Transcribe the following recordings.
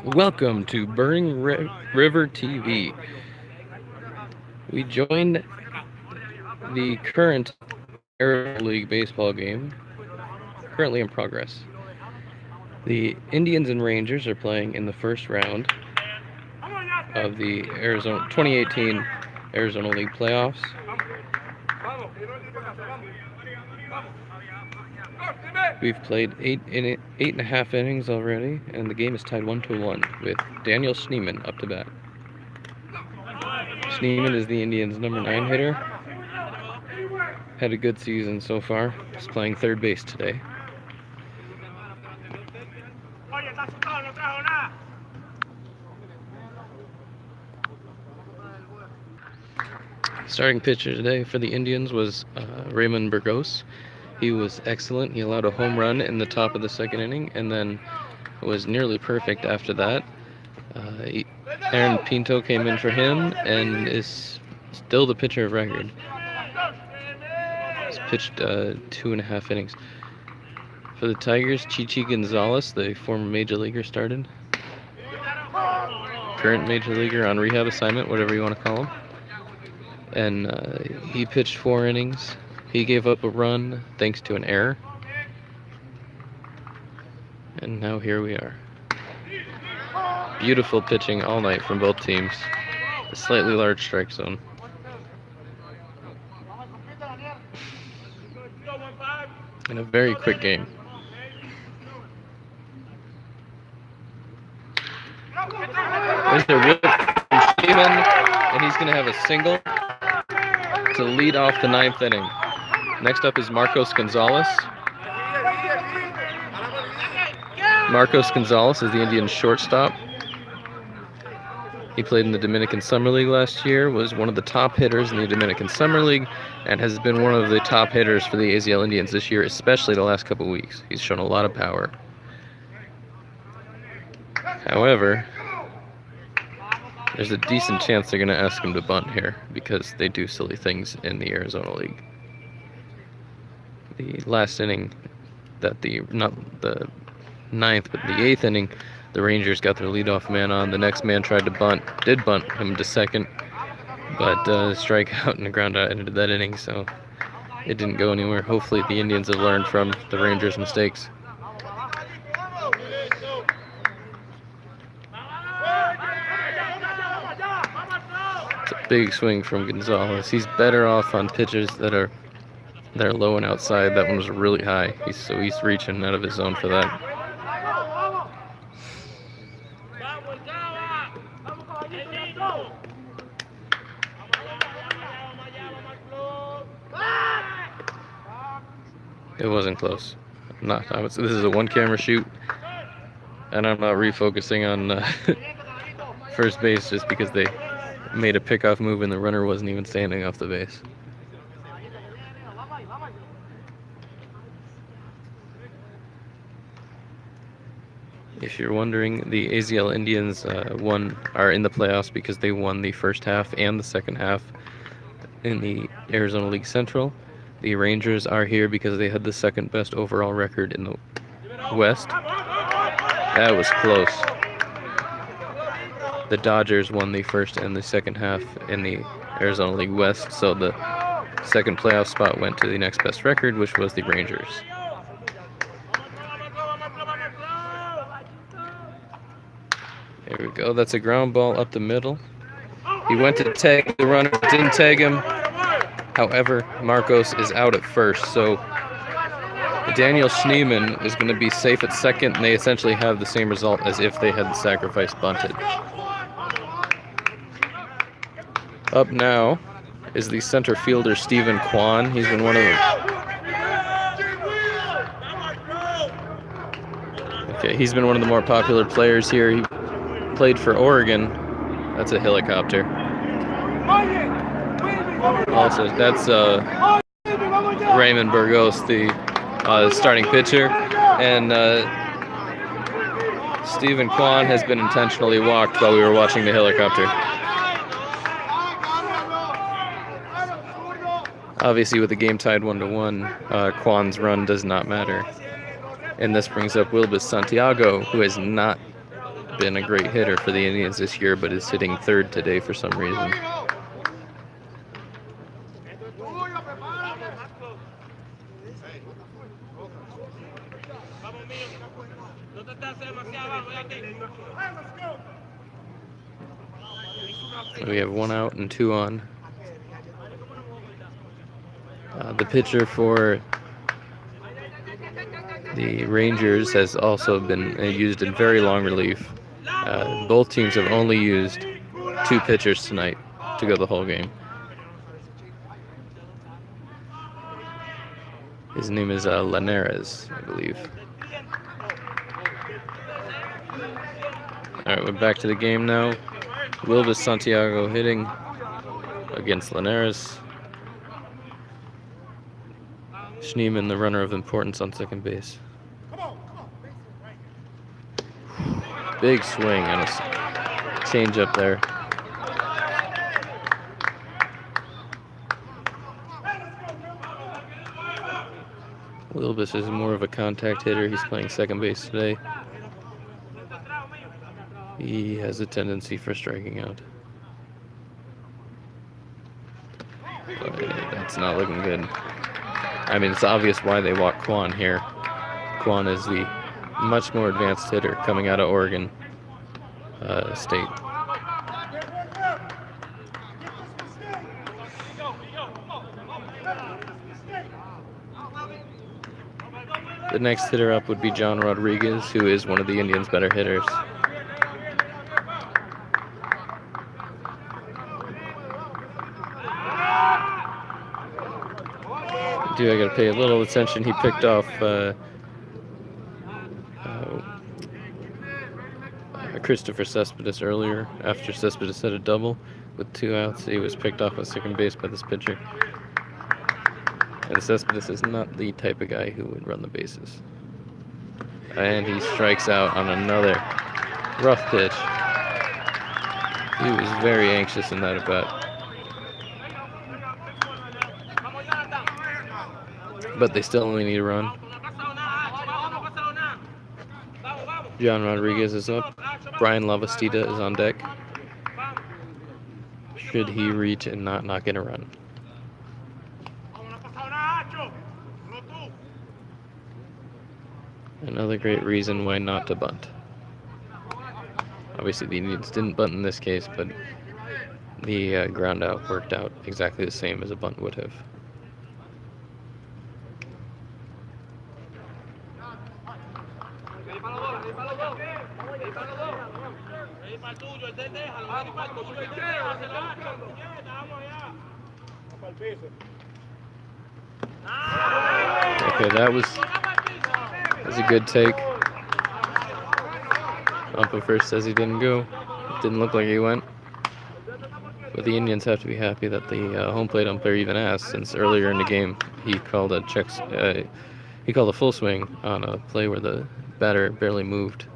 Welcome to River TV. We joined the current Arizona League baseball game, currently in progress. The Indians and Rangers are playing in the first round of the Arizona 2018 Arizona League playoffs. We've played eight and a half innings already, and the game is tied 1-1 with Daniel Schneemann up to bat. Schneemann is the Indians' #9 hitter. Had a good season so far. He's playing third base today. Starting pitcher today for the Indians was Raymond Burgos. He was excellent. He allowed a home run in the top of the second inning and then was nearly perfect after that. Aaron Pinto came in for him and is still the pitcher of record. He's pitched 2.5 innings. For the Tigers, Chichi Gonzalez, the former major leaguer, started. Current major leaguer on rehab assignment, whatever you want to call him. And he pitched 4 innings. He gave up a run thanks to an error. And now here we are. Beautiful pitching all night from both teams. A slightly large strike zone. And a very quick game. There's the whip from Schneemann, and he's going to have a single to lead off the 9th inning. Next up is Marcos Gonzalez. Marcos Gonzalez is the Indians' shortstop. He played in the Dominican Summer League last year, was one of the top hitters in the Dominican Summer League, and has been one of the top hitters for the AZL Indians this year, especially the last couple weeks. He's shown a lot of power. However, there's a decent chance they're going to ask him to bunt here because they do silly things in the Arizona League. The last inning, not the 9th, but the 8th inning, the Rangers got their leadoff man on. The next man tried to did bunt him to second, but strikeout and a ground out ended that inning, so it didn't go anywhere. Hopefully the Indians have learned from the Rangers' mistakes. It's a big swing from Gonzalez. He's better off on pitches that are low and outside. That one was really high, so he's reaching out of his zone for that. It wasn't close. This is a one-camera shoot, and I'm not refocusing on first base just because they made a pickoff move and the runner wasn't even standing off the base. If you're wondering, the AZL Indians are in the playoffs because they won the first half and the second half in the Arizona League Central. The Rangers are here because they had the second best overall record in the West. That was close. The Dodgers won the first and the second half in the Arizona League West, so the second playoff spot went to the next best record, which was the Rangers. There we go. That's a ground ball up the middle. He went to tag the runner, didn't tag him. However, Marcos is out at first, so Daniel Schneemann is going to be safe at second, and they essentially have the same result as if they had the sacrifice bunted. Up now is the center fielder, Stephen Kwan. He's been one of he's been one of the more popular players here. He played for Oregon. That's a helicopter. Also, that's Raymond Burgos, the starting pitcher, and Stephen Kwan has been intentionally walked while we were watching the helicopter. Obviously, with the game tied 1-1, Kwan's run does not matter. And this brings up Wilbus Santiago, who has not been a great hitter for the Indians this year, but is hitting third today for some reason. We have 1 out and 2 on. The pitcher for the Rangers has also been used in very long relief. Both teams have only used 2 pitchers tonight to go the whole game. His name is Linares, I believe. All right, we're back to the game now. Wilvis Santiago hitting against Linares. Schneemann, the runner of importance, on second base. Big swing and a change up there. Wilvis is more of a contact hitter. He's playing second base today. He has a tendency for striking out. But that's not looking good. I mean, it's obvious why they walk Kwan here. Kwan is the much more advanced hitter coming out of Oregon State. The next hitter up would be John Rodriguez, who is one of the Indians' better hitters. I got to pay a little attention. He picked off Christopher Cespedes earlier after Cespedes had a double with 2 outs. He was picked off at second base by this pitcher. And Cespedes is not the type of guy who would run the bases. And he strikes out on another rough pitch. He was very anxious in that at bat. But they still only need a run. John Rodriguez is up. Brian Lavastida is on deck. Should he reach and not knock in a run? Another great reason why not to bunt. Obviously the Indians didn't bunt in this case, but the ground out worked out exactly the same as a bunt would have. Okay, that was a good take. Umpa first says he didn't go. It didn't look like he went. But the Indians have to be happy that the home plate umpire even asked, since earlier in the game he called a he called a full swing on a play where the batter barely moved.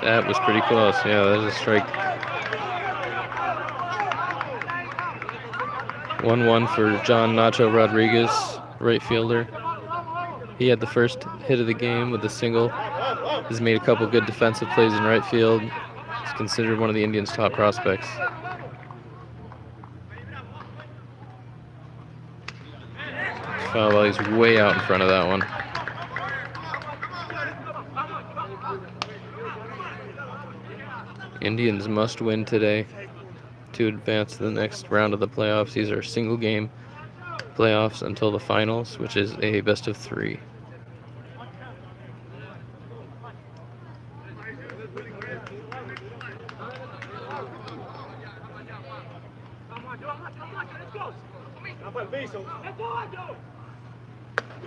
That was pretty close. Yeah, there's a strike. 1-1 for John Nacho Rodriguez, right fielder. He had the first hit of the game with a single. He's made a couple good defensive plays in right field. He's considered one of the Indians' top prospects. Foul ball, he's way out in front of that one. Indians must win today to advance to the next round of the playoffs. These are single game playoffs until the finals, which is a best of 3.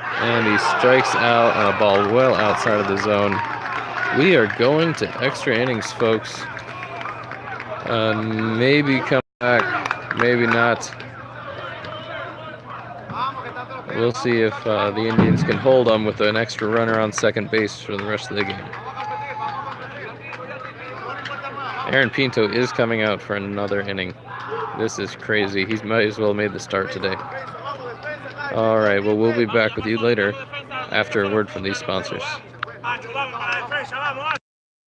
And he strikes out on a ball well outside of the zone. We are going to extra innings, folks. Maybe come back, maybe not. We'll see if the Indians can hold them with an extra runner on second base for the rest of the game. Aaron Pinto is coming out for another inning. This is crazy. He might as well have made the start today. All right, well, we'll be back with you later after a word from these sponsors.